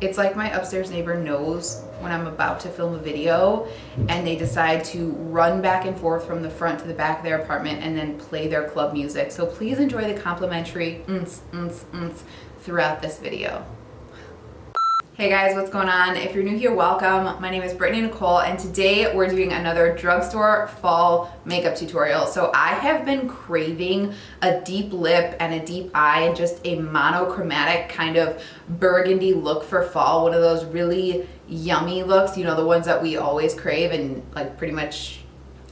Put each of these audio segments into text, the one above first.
It's like my upstairs neighbor knows when I'm about to film a video and they decide to run back and forth from the front to the back of their apartment and then play their club music. So please enjoy the complimentary throughout this video. Hey guys, what's going on? If you're new here, welcome. My name is BrittanyNichole and today we're doing another drugstore fall makeup tutorial. So I have been craving a deep lip and a deep eye and just a monochromatic kind of burgundy look for fall. One of those really yummy looks, you know, the ones that we always crave and like pretty much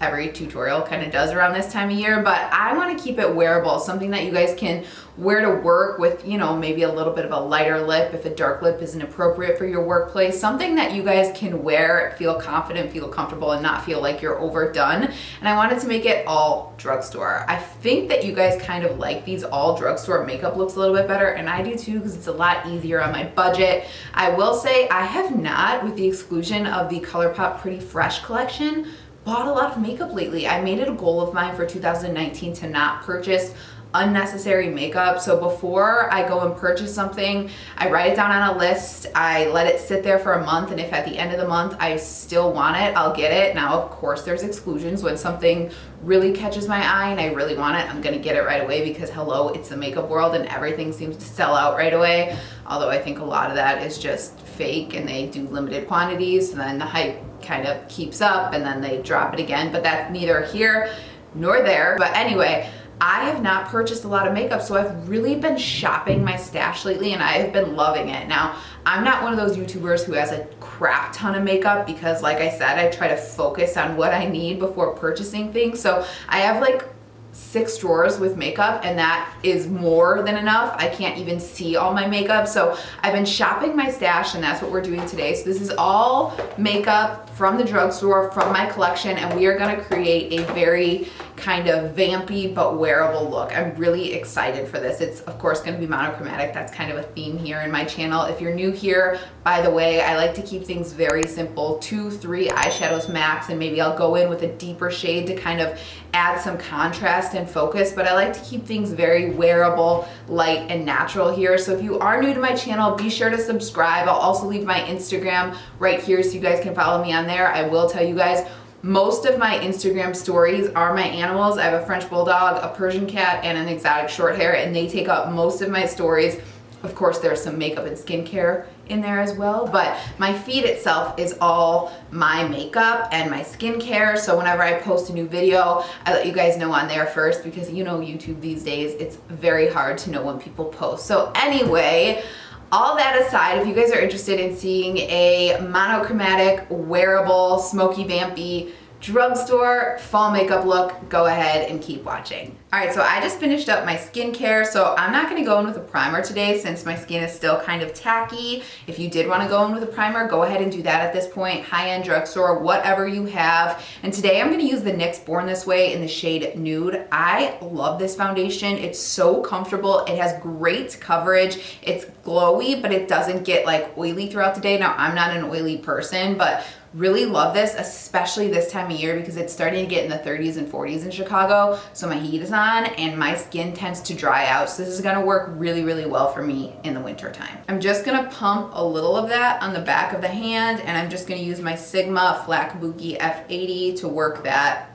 every tutorial kind of does around this time of year, but I want to keep it wearable, something that you guys can wear to work with, you know, maybe a little bit of a lighter lip if a dark lip isn't appropriate for your workplace, something that you guys can wear, feel confident, feel comfortable, and not feel like you're overdone. And I wanted to make it all drugstore. I think that you guys kind of like these all drugstore makeup looks a little bit better, and I do too because it's a lot easier on my budget. I will say I have not, with the exclusion of the ColourPop Pretty Fresh collection, bought a lot of makeup lately. I made it a goal of mine for 2019 to not purchase unnecessary makeup. So before I go and purchase something, I write it down on a list, I let it sit there for a month, and if at the end of the month I still want it, I'll get it. Now, of course, there's exclusions. When something really catches my eye and I really want it, I'm gonna get it right away because hello, it's the makeup world and everything seems to sell out right away. Although I think a lot of that is just fake and they do limited quantities, and then the hype kind of keeps up and then they drop it again, but that's neither here nor there. But anyway, I have not purchased a lot of makeup, so I've really been shopping my stash lately and I have been loving it. Now, I'm not one of those YouTubers who has a crap ton of makeup because, like I said, I try to focus on what I need before purchasing things. So I have like 6 drawers with makeup, and that is more than enough. I can't even see all my makeup. So I've been shopping my stash, and that's what we're doing today. So this is all makeup from the drugstore, from my collection, and we are gonna create a very kind of vampy but wearable look. I'm really excited for this. It's of course gonna be monochromatic. That's kind of a theme here in my channel. If you're new here, by the way, I like to keep things very simple, 2-3 eyeshadows max, and maybe I'll go in with a deeper shade to kind of add some contrast and focus, but I like to keep things very wearable, light, and natural here. So if you are new to my channel, be sure to subscribe. I'll also leave my Instagram right here so you guys can follow me on there. I will tell you guys, most of my Instagram stories are my animals. I have a French bulldog, a Persian cat, and an exotic short hair, and they take up most of my stories. Of course, there's some makeup and skincare in there as well, but my feed itself is all my makeup and my skincare. So whenever I post a new video, I let you guys know on there first because you know YouTube these days, it's very hard to know when people post. So anyway, all that aside, if you guys are interested in seeing a monochromatic, wearable, smoky, vampy drugstore fall makeup look, go ahead and keep watching. All right, so I just finished up my skincare, so I'm not gonna go in with a primer today since my skin is still kind of tacky. If you did wanna go in with a primer, go ahead and do that at this point. High-end drugstore, whatever you have. And today I'm gonna use the NYX Born This Way in the shade Nude. I love this foundation. It's so comfortable. It has great coverage. It's glowy, but it doesn't get like oily throughout the day. Now, I'm not an oily person, but really love this, especially this time of year because it's starting to get in the 30s and 40s in Chicago. So my heat is on and my skin tends to dry out. So this is gonna work really, really well for me in the winter time. I'm just gonna pump a little of that on the back of the hand, and I'm just gonna use my Sigma Flat Kabuki F80 to work that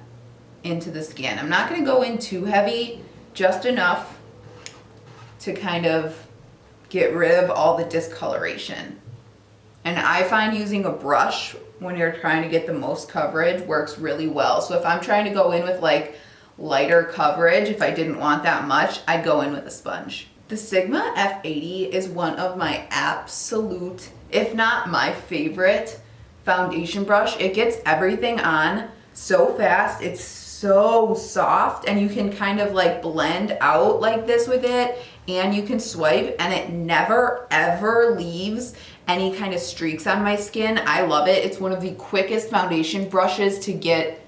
into the skin. I'm not gonna go in too heavy, just enough to kind of get rid of all the discoloration. And I find using a brush when you're trying to get the most coverage works really well. So if I'm trying to go in with like lighter coverage, if I didn't want that much, I'd go in with a sponge. The Sigma F80 is one of my absolute, if not my favorite foundation brush. It gets everything on so fast. It's so soft, and you can kind of like blend out like this with it, and you can swipe, and it never ever leaves any kind of streaks on my skin. I love it. It's one of the quickest foundation brushes to get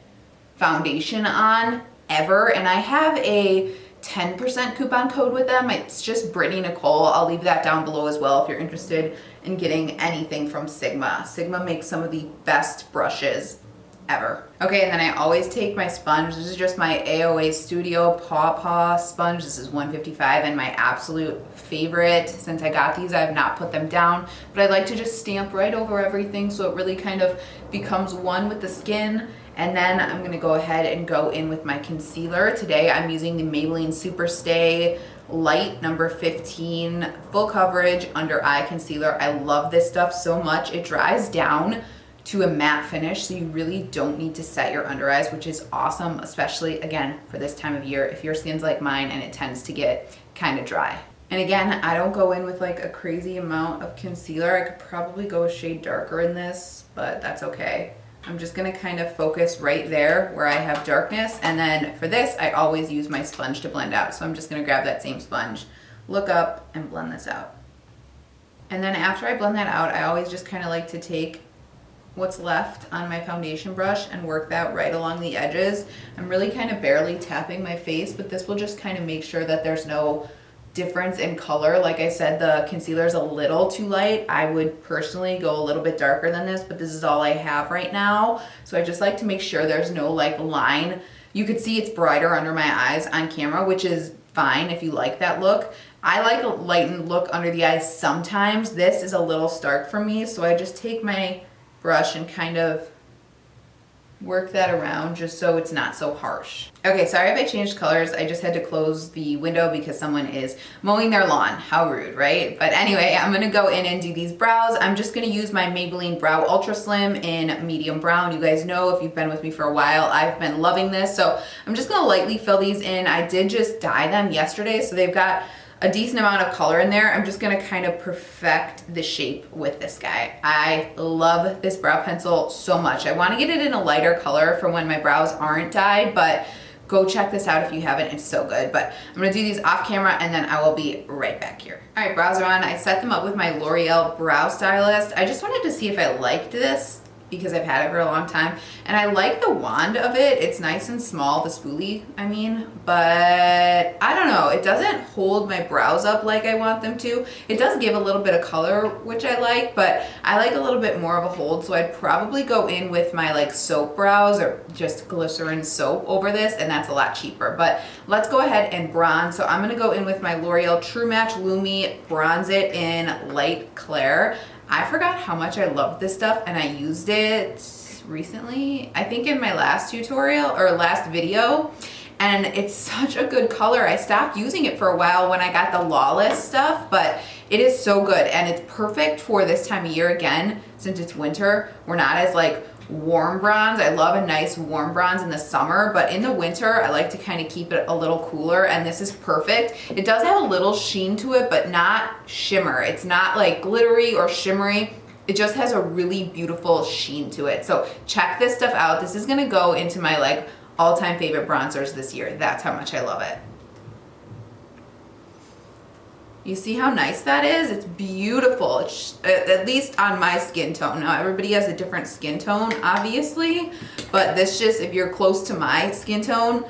foundation on ever, and I have a 10% coupon code with them. It's just BrittanyNichole. I'll leave that down below as well if you're interested in getting anything from Sigma. Sigma makes some of the best brushes ever. Okay, and then I always take my sponge. This is just my AOA Studio Paw Paw sponge. This is 155 and my absolute favorite. Since I got these, I have not put them down, but I like to just stamp right over everything so it really kind of becomes one with the skin. And then I'm gonna go ahead and go in with my concealer. Today I'm using the Maybelline Superstay Light number 15 full coverage under eye concealer. I love this stuff so much. It dries down to a matte finish, so you really don't need to set your under eyes, which is awesome, especially again for this time of year if your skin's like mine and it tends to get kind of dry. And again, I don't go in with like a crazy amount of concealer. I could probably go a shade darker in this, but that's okay. I'm just gonna kind of focus right there where I have darkness, and then for this I always use my sponge to blend out. So I'm just gonna grab that same sponge, look up, and blend this out. And then after I blend that out, I always just kind of like to take what's left on my foundation brush and work that right along the edges. I'm really kind of barely tapping my face, but this will just kind of make sure that there's no difference in color. Like I said, the concealer is a little too light. I would personally go a little bit darker than this, but this is all I have right now. So I just like to make sure there's no like line. You could see it's brighter under my eyes on camera, which is fine if you like that look. I like a lightened look under the eyes sometimes. This is a little stark for me, so I just take my brush and kind of work that around just so it's not so harsh. Okay, sorry if I changed colors. I just had to close the window because someone is mowing their lawn. How rude, right? But anyway, I'm gonna go in and do these brows. I'm just gonna use my Maybelline Brow Ultra Slim in medium brown. You guys know, if you've been with me for a while, I've been loving this. So I'm just gonna lightly fill these in. I did just dye them yesterday, so they've got a decent amount of color in there. I'm just gonna kind of perfect the shape with this guy. I love this brow pencil so much. I wanna get it in a lighter color for when my brows aren't dyed, but go check this out if you haven't, it's so good. But I'm gonna do these off camera and then I will be right back here. All right, brows are on. I set them up with my L'Oreal Brow Stylist. I just wanted to see if I liked this because I've had it for a long time. And I like the wand of it. It's nice and small, the spoolie, I mean, but I don't know. It doesn't hold my brows up like I want them to. It does give a little bit of color, which I like, but I like a little bit more of a hold. So I'd probably go in with my like soap brows or just glycerin soap over this, and that's a lot cheaper. But let's go ahead and bronze. So I'm gonna go in with my L'Oreal True Match Lumi, bronze it in Light Clair. I forgot how much I loved this stuff, and I used it recently, I think in my last tutorial or last video, and it's such a good color. I stopped using it for a while when I got the Lawless stuff, but it is so good, and it's perfect for this time of year. Again, since it's winter, we're not as like warm bronze. I love a nice warm bronze in the summer, but in the winter I like to kind of keep it a little cooler, and this is perfect. It does have a little sheen to it, but not shimmer. It's not like glittery or shimmery. It just has a really beautiful sheen to it. So check this stuff out. This is gonna go into my like all-time favorite bronzers this year. That's how much I love it. You see how nice that is? It's beautiful. It's, at least on my skin tone. Now everybody has a different skin tone, obviously, but this just, if you're close to my skin tone,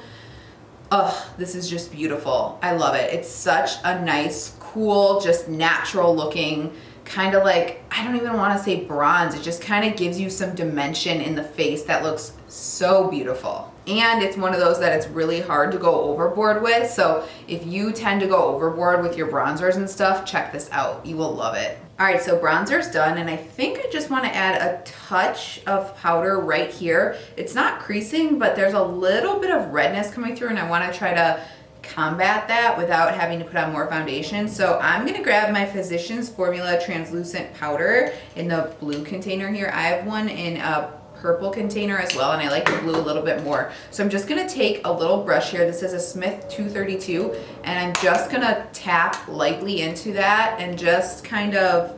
this is just beautiful. I love it. It's such a nice, cool, just natural looking, kind of like, I don't even want to say bronze. It just kind of gives you some dimension in the face that looks so beautiful. And it's one of those that it's really hard to go overboard with. So if you tend to go overboard with your bronzers and stuff, check this out. You will love it. All right, so bronzer's done, and I think I just want to add a touch of powder right here. It's not creasing, but there's a little bit of redness coming through, and I want to try to combat that without having to put on more foundation. So I'm gonna grab my Physicians Formula translucent powder in the blue container here. I have one in a purple container as well, and I like the blue a little bit more. So I'm just gonna take a little brush here. This is a Smith 232, and I'm just gonna tap lightly into that and just kind of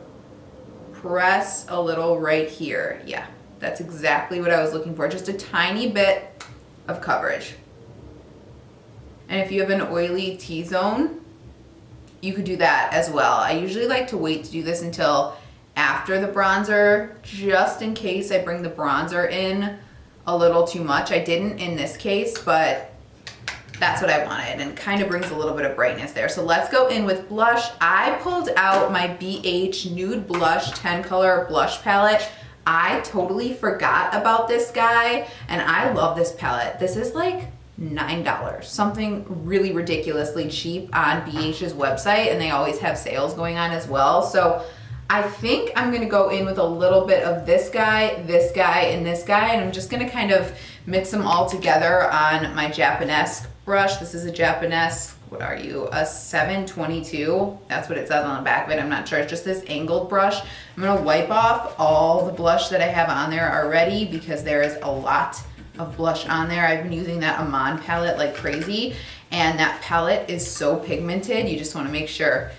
press a little right here. Yeah, that's exactly what I was looking for. Just a tiny bit of coverage. And if you have an oily T-zone, you could do that as well. I usually like to wait to do this until after the bronzer, just in case I bring the bronzer in a little too much. I didn't in this case, but that's what I wanted, and kind of brings a little bit of brightness there. So let's go in with blush. I pulled out my BH Nude Blush 10 color blush palette. I totally forgot about this guy, and I love this palette. This is like $9, something really ridiculously cheap on BH's website, and they always have sales going on as well. So I think I'm gonna go in with a little bit of this guy, and this guy, and I'm just gonna kind of mix them all together on my Japanesque brush. This is a Japanesque, what are you, a 722? That's what it says on the back of it. I'm not sure. It's just this angled brush. I'm gonna wipe off all the blush that I have on there already because there is a lot of blush on there. I've been using that Amon palette like crazy, and that palette is so pigmented. You just wanna make sure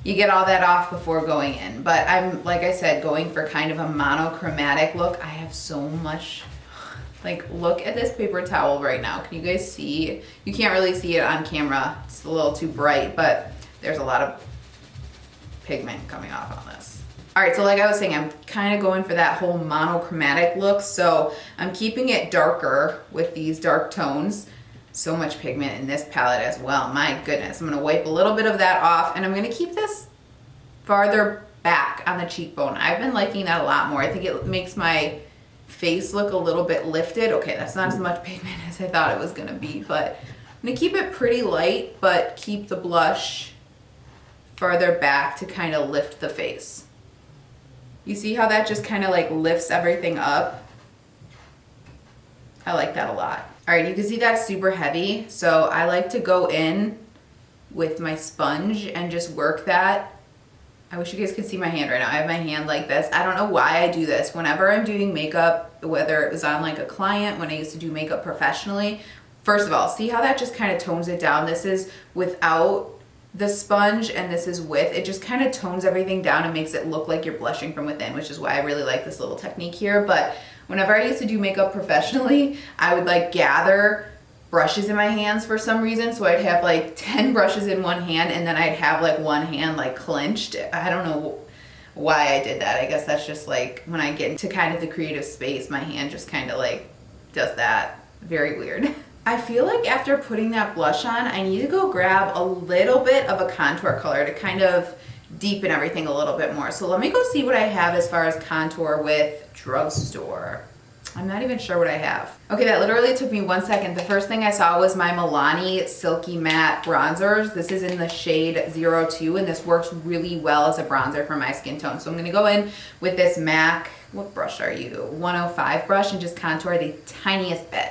you get all that off before going in. But I'm, like I said, going for kind of a monochromatic look. I have so much, like, look at this paper towel right now. Can you guys see? You can't really see it on camera. It's a little too bright, but there's a lot of pigment coming off on this. All right, so like I was saying, I'm kind of going for that whole monochromatic look. So I'm keeping it darker with these dark tones. So much pigment in this palette as well. My goodness. I'm gonna wipe a little bit of that off, and I'm gonna keep this farther back on the cheekbone. I've been liking that a lot more. I think it makes my face look a little bit lifted. Okay, that's not as much pigment as I thought it was gonna be, but I'm gonna keep it pretty light, but keep the blush farther back to kind of lift the face. You see how that just kind of like lifts everything up? I like that a lot. All right, you can see that's super heavy, so I like to go in with my sponge and just work that. I wish you guys could see my hand right now. I have my hand like this. I don't know why I do this. Whenever I'm doing makeup, whether it was on like a client, when I used to do makeup professionally, first of all, see how that just kind of tones it down? This is without the sponge, and this is with. It just kind of tones everything down and makes it look like you're blushing from within, which is why I really like this little technique here. But whenever I used to do makeup professionally, I would like gather brushes in my hands for some reason. So I'd have like 10 brushes in one hand, and then I'd have like one hand like clenched. I don't know why I did that. I guess that's just like when I get into kind of the creative space, my hand just kind of like does that. Very weird. I feel like after putting that blush on, I need to go grab a little bit of a contour color to kind of deepen everything a little bit more. So let me go see what I have as far as contour with Drugstore. I'm not even sure what I have. Okay, that literally took me 1 second. The first thing I saw was my Milani Silky Matte bronzers. This is in the shade 02, and this works really well as a bronzer for my skin tone. So I'm gonna go in with this MAC, what brush are you? 105 brush, and just contour the tiniest bit.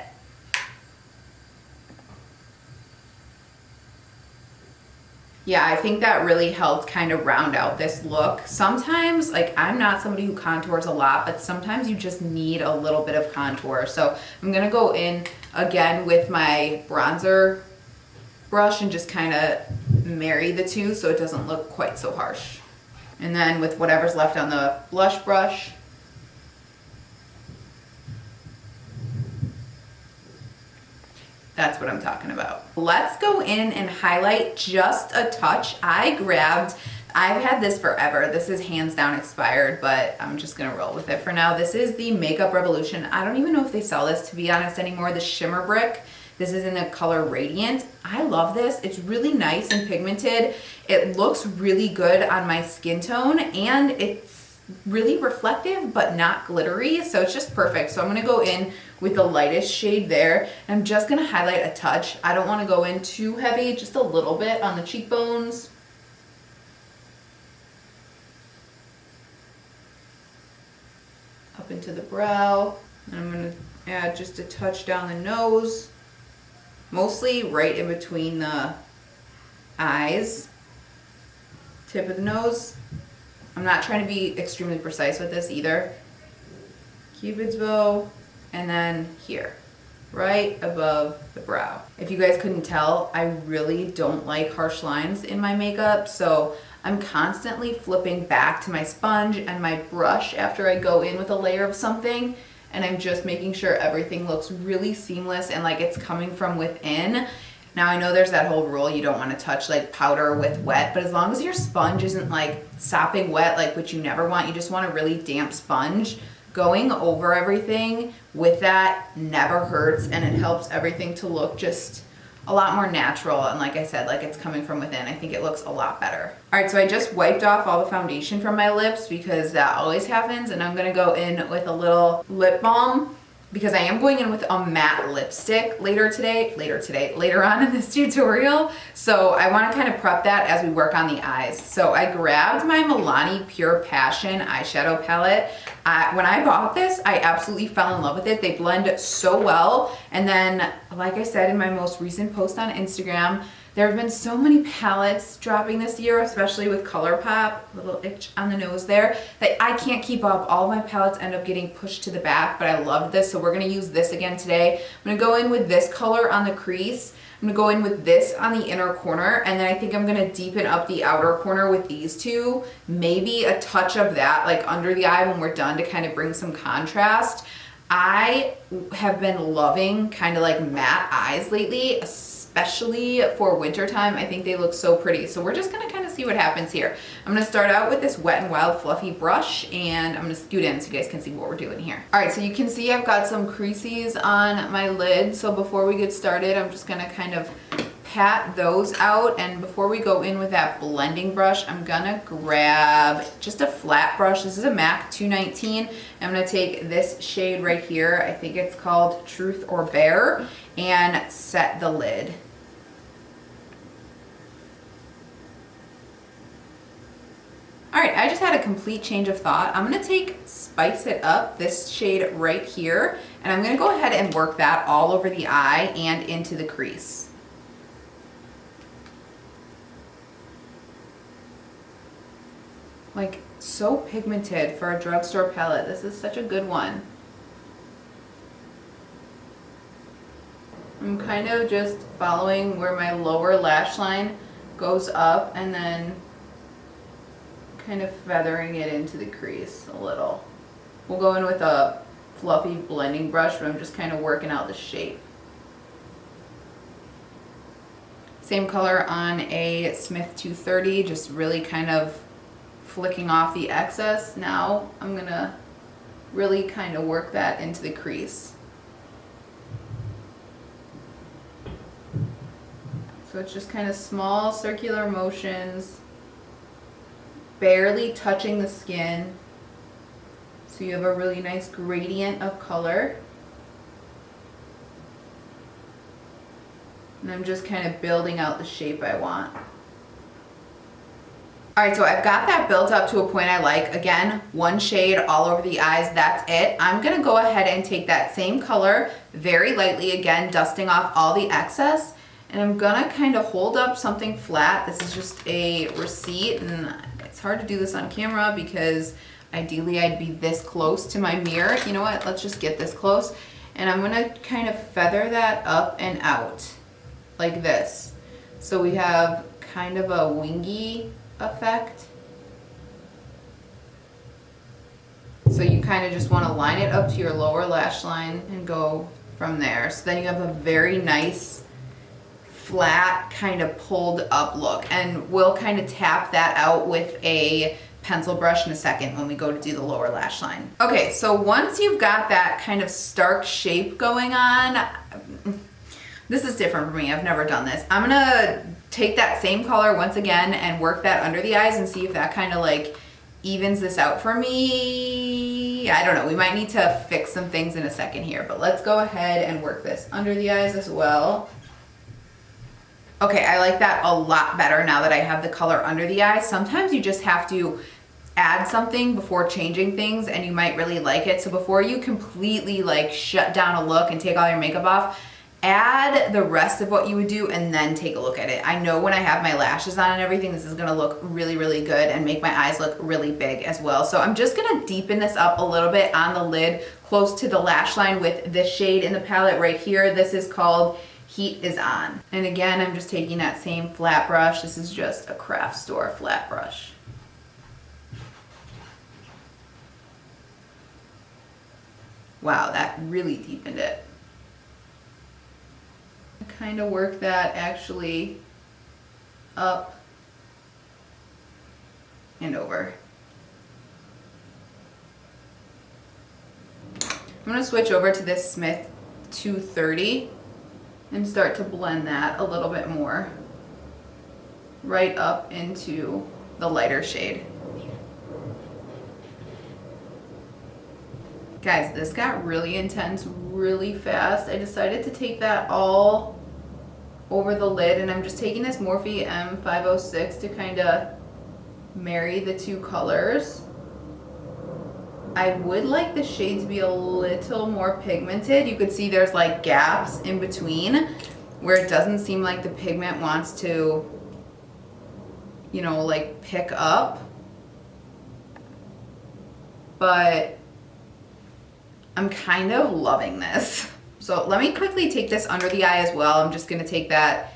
Yeah, I think that really helped kind of round out this look. Sometimes, like, I'm not somebody who contours a lot, but sometimes you just need a little bit of contour. So I'm gonna go in again with my bronzer brush and just kind of marry the two so it doesn't look quite so harsh. And then with whatever's left on the blush brush, that's what I'm talking about. Let's go in and highlight just a touch. I've had this forever. This is hands down expired, but I'm just gonna roll with it for now. This is the Makeup Revolution. I don't even know if they sell this, to be honest, anymore. The Shimmer Brick. This is in the color Radiant. I love this. It's really nice and pigmented. It looks really good on my skin tone, and it's really reflective but not glittery, so it's just perfect. So I'm gonna go in with the lightest shade there. I'm just gonna highlight a touch. I don't want to go in too heavy, just a little bit on the cheekbones. Up into the brow. And I'm gonna add just a touch down the nose, mostly right in between the eyes, tip of the nose. I'm not trying to be extremely precise with this either. Cupid's bow, and then here, right above the brow. If you guys couldn't tell, I really don't like harsh lines in my makeup, so I'm constantly flipping back to my sponge and my brush after I go in with a layer of something, and I'm just making sure everything looks really seamless and like it's coming from within. Now I know there's that whole rule, you don't want to touch like powder with wet, but as long as your sponge isn't like sopping wet, like which you never want, you just want a really damp sponge, going over everything with that never hurts, and it helps everything to look just a lot more natural, and like I said, like it's coming from within. I think it looks a lot better. All right, so I just wiped off all the foundation from my lips because that always happens, and I'm gonna go in with a little lip balm because I am going in with a matte lipstick later on in this tutorial. So I want to kind of prep that as we work on the eyes. So I grabbed my Milani Pure Passion eyeshadow palette. When I bought this, I absolutely fell in love with it. They blend so well. And then, like I said in my most recent post on Instagram, there have been so many palettes dropping this year, especially with ColourPop, little itch on the nose there, that I can't keep up. All my palettes end up getting pushed to the back, but I love this, so we're gonna use this again today. I'm gonna go in with this color on the crease. I'm gonna go in with this on the inner corner, and then I think I'm gonna deepen up the outer corner with these two. Maybe a touch of that, like under the eye when we're done, to kind of bring some contrast. I have been loving kind of like matte eyes lately, especially for winter time. I think they look so pretty. So we're just gonna kind of see what happens here. I'm gonna start out with this Wet n Wild fluffy brush, and I'm gonna scoot in so you guys can see what we're doing here. All right, so you can see I've got some creases on my lid. So before we get started, I'm just gonna kind of pat those out. And before we go in with that blending brush, I'm gonna grab just a flat brush. This is a MAC 219. I'm gonna take this shade right here. I think it's called Truth or Bear, and set the lid. All right, I just had a complete change of thought. I'm gonna take Spice It Up, this shade right here, and I'm gonna go ahead and work that all over the eye and into the crease. Like, so pigmented for a drugstore palette. This is such a good one. I'm kind of just following where my lower lash line goes up and then kind of feathering it into the crease a little. We'll go in with a fluffy blending brush, but I'm just kind of working out the shape. Same color on a Smith 230, just really kind of flicking off the excess. Now I'm gonna really kind of work that into the crease. So it's just kind of small circular motions, barely touching the skin. So you have a really nice gradient of color. And I'm just kind of building out the shape I want. All right, so I've got that built up to a point I like. Again, one shade all over the eyes, that's it. I'm gonna go ahead and take that same color very lightly, again, dusting off all the excess, and I'm gonna kind of hold up something flat. This is just a receipt, and it's hard to do this on camera because ideally I'd be this close to my mirror. You know what, let's just get this close. And I'm gonna kind of feather that up and out like this. So we have kind of a wingy effect. So you kind of just want to line it up to your lower lash line and go from there. So then you have a very nice flat kind of pulled up look, and we'll kind of tap that out with a pencil brush in a second when we go to do the lower lash line. Okay, so once you've got that kind of stark shape going on, this is different for me. I've never done this. I'm gonna take that same color once again and work that under the eyes and see if that kind of like evens this out for me. I don't know. We might need to fix some things in a second here, but let's go ahead and work this under the eyes as well. Okay, I like that a lot better now that I have the color under the eyes. Sometimes you just have to add something before changing things and you might really like it. So before you completely like shut down a look and take all your makeup off, add the rest of what you would do and then take a look at it. I know when I have my lashes on and everything, this is gonna look really, really good and make my eyes look really big as well. So I'm just gonna deepen this up a little bit on the lid, close to the lash line with this shade in the palette right here. This is called Heat Is On. And again, I'm just taking that same flat brush. This is just a craft store flat brush. Wow, that really deepened it. Kind of work that actually up and over. I'm going to switch over to this Smith 230 and start to blend that a little bit more right up into the lighter shade. Guys, this got really intense really fast. I decided to take that all over the lid, and I'm just taking this Morphe M506 to kind of marry the two colors. I would like the shade to be a little more pigmented. You could see there's like gaps in between where it doesn't seem like the pigment wants to, you know, like pick up. But I'm kind of loving this. So let me quickly take this under the eye as well. I'm just gonna take that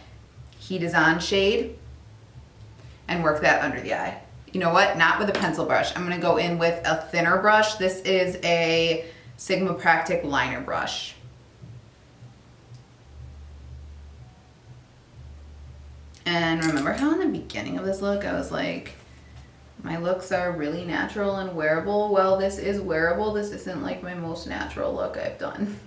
Heat Is On shade and work that under the eye. You know what? Not with a pencil brush. I'm gonna go in with a thinner brush. This is a Sigma Practic liner brush. And remember how in the beginning of this look, I was like, my looks are really natural and wearable. Well, this is wearable. This isn't like my most natural look I've done.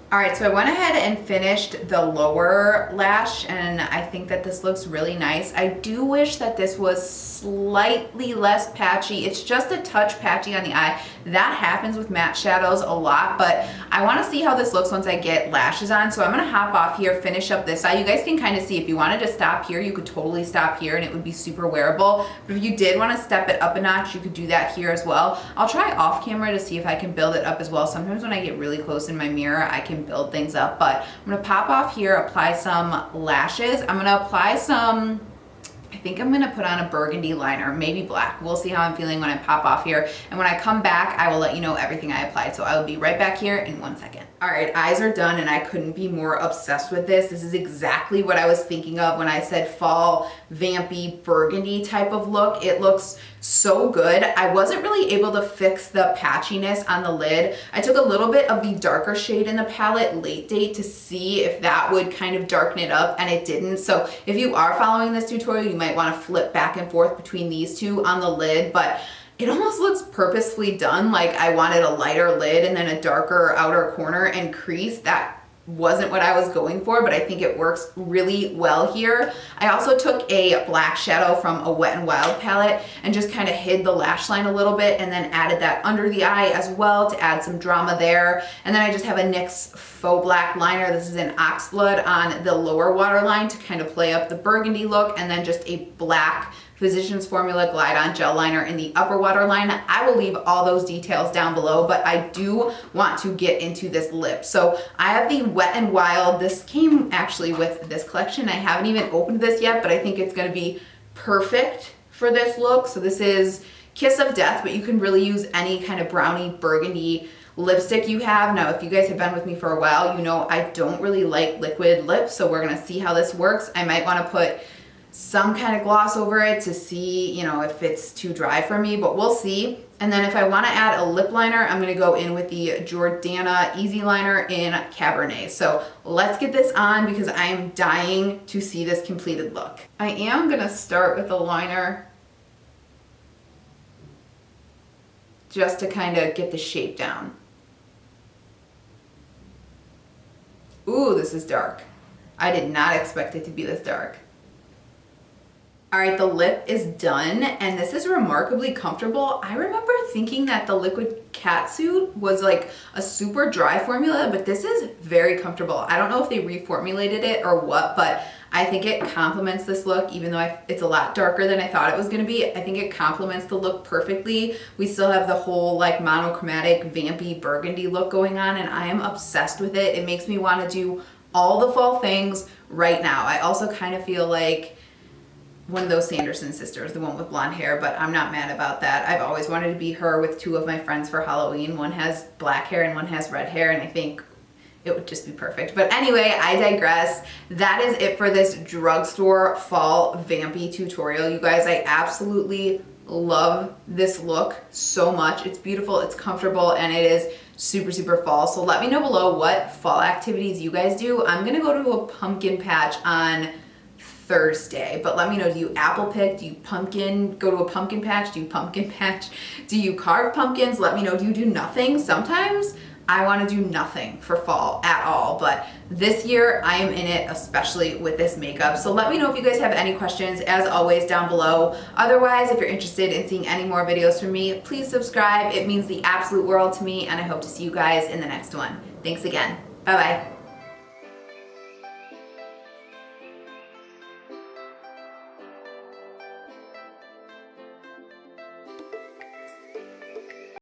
All right, so I went ahead and finished the lower lash, and I think that this looks really nice. I do wish that this was slightly less patchy. It's just a touch patchy on the eye. That happens with matte shadows a lot, but I wanna see how this looks once I get lashes on. So I'm gonna hop off here, finish up this eye. You guys can kind of see if you wanted to stop here, you could totally stop here and it would be super wearable. But if you did wanna step it up a notch, you could do that here as well. I'll try off camera to see if I can build it up as well. Sometimes when I get really close in my mirror, I can build things up, but I'm gonna pop off here, apply some lashes. I'm gonna apply some, I think I'm gonna put on a burgundy liner, maybe black. We'll see how I'm feeling when I pop off here. And when I come back, I will let you know everything I applied. So I will be right back here in 1 second. All right, eyes are done and I couldn't be more obsessed with this. This is exactly what I was thinking of when I said fall, vampy, burgundy type of look. It looks so good. I wasn't really able to fix the patchiness on the lid. I took a little bit of the darker shade in the palette, Late Date, to see if that would kind of darken it up, and it didn't. So if you are following this tutorial, you might want to flip back and forth between these two on the lid, but it almost looks purposefully done. Like I wanted a lighter lid and then a darker outer corner and crease. That wasn't what I was going for, but I think it works really well here. I also took a black shadow from a Wet n Wild palette and just kind of hid the lash line a little bit and then added that under the eye as well to add some drama there. And then I just have a NYX Faux Black liner. This is an Oxblood on the lower waterline to kind of play up the burgundy look, and then just a black Physicians Formula Glide On Gel Liner in the upper waterline. I will leave all those details down below, but I do want to get into this lip. So I have the Wet n Wild. This came actually with this collection. I haven't even opened this yet, but I think it's gonna be perfect for this look. So this is Kiss of Death, but you can really use any kind of brownie burgundy lipstick you have. Now, if you guys have been with me for a while, you know I don't really like liquid lips, so we're gonna see how this works. I might wanna put some kind of gloss over it to see, you know, if it's too dry for me, but we'll see. And then if I want to add a lip liner, I'm going to go in with the Jordana Easy Liner in Cabernet. So let's get this on because I am dying to see this completed look. I am going to start with a liner just to kind of get the shape down. Ooh, this is dark. I did not expect it to be this dark. All right, the lip is done, and this is remarkably comfortable. I remember thinking that the Liquid Catsuit was like a super dry formula, but this is very comfortable. I don't know if they reformulated it or what, but I think it complements this look, even though it's a lot darker than I thought it was gonna be. I think it complements the look perfectly. We still have the whole like monochromatic vampy burgundy look going on, and I am obsessed with it. It makes me wanna do all the fall things right now. I also kind of feel like one of those Sanderson sisters, the one with blonde hair, but I'm not mad about that. I've always wanted to be her with two of my friends for Halloween. One has black hair and one has red hair, and I think it would just be perfect. But anyway, I digress. That is it for this drugstore fall vampy tutorial. You guys, I absolutely love this look so much. It's beautiful, it's comfortable, and it is super, super fall. So let me know below what fall activities you guys do. I'm gonna go to a pumpkin patch on Thursday, but let me know, do you apple pick, do you pumpkin, go to a pumpkin patch, do you pumpkin patch, do you carve pumpkins? Let me know, do you do nothing? Sometimes I want to do nothing for fall at all, but This year, I am in it, especially with this makeup. So let me know if you guys have any questions, as always, down below. Otherwise, if you're interested in seeing any more videos from me, please subscribe. It means the absolute world to me, and I hope to see you guys in the next one. Thanks again. Bye-bye.